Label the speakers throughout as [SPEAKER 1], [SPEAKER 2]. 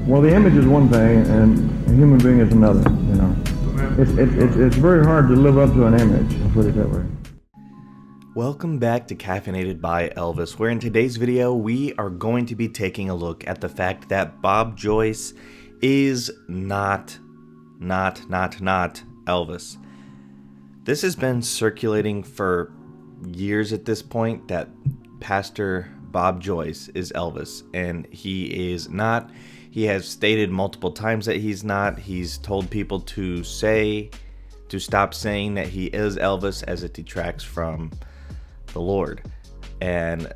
[SPEAKER 1] Well, the image is one thing, and a human being is another. You know, it's very hard to live up to an image. I'll put it that way.
[SPEAKER 2] Welcome back to Caffeinated by Elvis, where in today's video we are going to be taking a look at the fact that Bob Joyce is not Elvis. This has been circulating for years at this point, that Pastor Bob Joyce is Elvis, and he is not. He has stated multiple times that he's not. He's told people to stop saying that he is Elvis, as it detracts from the Lord. And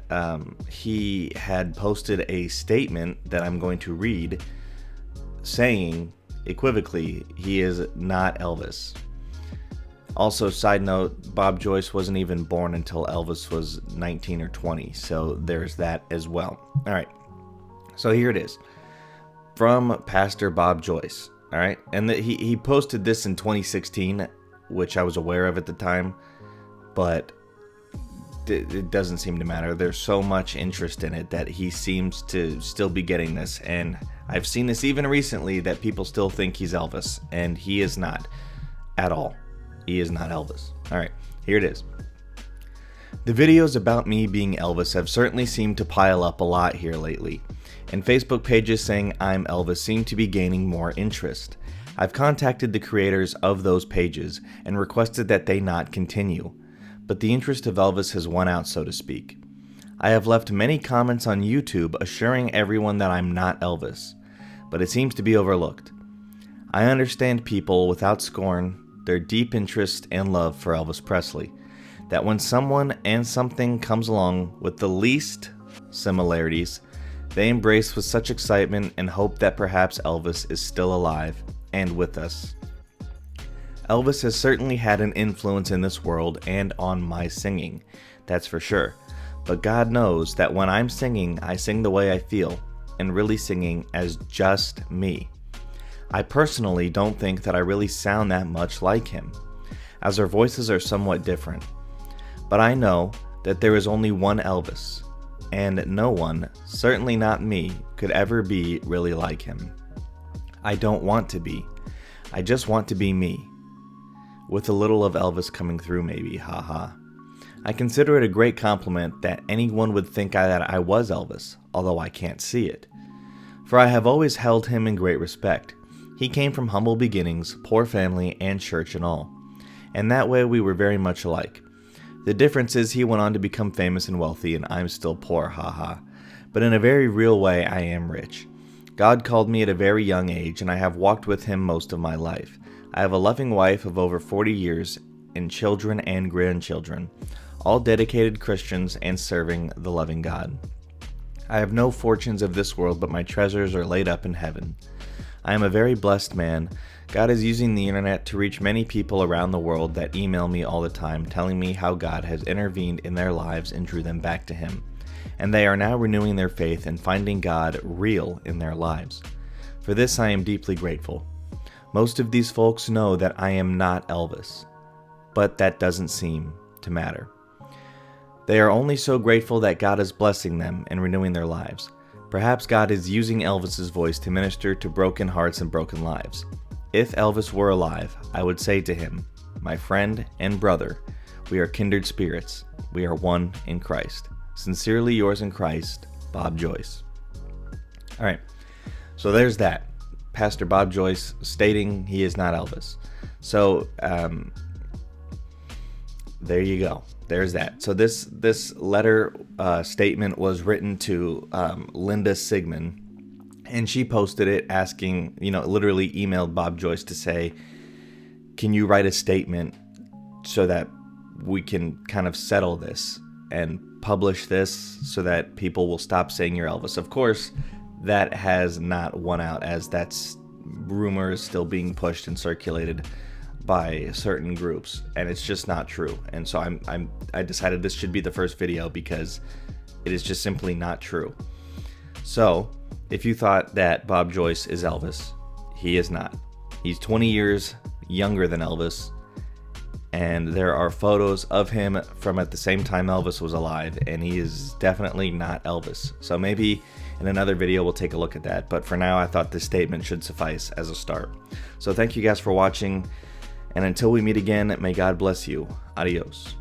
[SPEAKER 2] he had posted a statement that I'm going to read saying equivocally he is not Elvis. Also, side note, Bob Joyce wasn't even born until Elvis was 19 or 20, so there's that as well. All right, so here it is from Pastor Bob Joyce. All right, and he posted this in 2016, which I was aware of at the time, but it doesn't seem to matter. There's so much interest in it that he seems to still be getting this, and I've seen this even recently, that people still think he's Elvis, and he is not at all. He is not Elvis. Alright, here it is. The videos about me being Elvis have certainly seemed to pile up a lot here lately, and Facebook pages saying I'm Elvis seem to be gaining more interest. I've contacted the creators of those pages and requested that they not continue, but the interest of Elvis has won out, so to speak. I have left many comments on YouTube assuring everyone that I'm not Elvis, but it seems to be overlooked. I understand people without scorn their deep interest and love for Elvis Presley, that when someone and something comes along with the least similarities, they embrace with such excitement and hope that perhaps Elvis is still alive and with us. Elvis has certainly had an influence in this world and on my singing, that's for sure. But God knows that when I'm singing, I sing the way I feel, and really singing as just me. I personally don't think that I really sound that much like him, as our voices are somewhat different. But I know that there is only one Elvis, and no one, certainly not me, could ever be really like him. I don't want to be. I just want to be me. With a little of Elvis coming through maybe, haha. I consider it a great compliment that anyone would think that I was Elvis, although I can't see it. For I have always held him in great respect. He came from humble beginnings, poor family, and church and all. And that way we were very much alike. The difference is he went on to become famous and wealthy, and I'm still poor, haha. But in a very real way, I am rich. God called me at a very young age, and I have walked with him most of my life. I have a loving wife of over 40 years, and children and grandchildren, all dedicated Christians and serving the loving God. I have no fortunes of this world, but my treasures are laid up in heaven. I am a very blessed man. God is using the internet to reach many people around the world that email me all the time, telling me how God has intervened in their lives and drew them back to him. And they are now renewing their faith and finding God real in their lives. For this I am deeply grateful. Most of these folks know that I am not Elvis, but that doesn't seem to matter. They are only so grateful that God is blessing them and renewing their lives. Perhaps God is using Elvis's voice to minister to broken hearts and broken lives. If Elvis were alive, I would say to him, my friend and brother, we are kindred spirits. We are one in Christ. Sincerely yours in Christ, Bob Joyce. All right, so there's that. Pastor Bob Joyce stating he is not Elvis. So there you go. There's that. So this letter statement was written to Linda Sigmund, and she posted it asking, literally emailed Bob Joyce to say, can you write a statement so that we can kind of settle this and publish this so that people will stop saying you're Elvis. Of course, that has not won out, as that's rumors still being pushed and circulated by certain groups, and it's just not true. And so I decided this should be the first video because it is just simply not true. So if you thought that Bob Joyce is Elvis, he is not. He's 20 years younger than Elvis, and there are photos of him from at the same time Elvis was alive, and he is definitely not Elvis. So maybe in another video we'll take a look at that, but for now I thought this statement should suffice as a start. So thank you guys for watching, and until we meet again, may God bless you. Adios.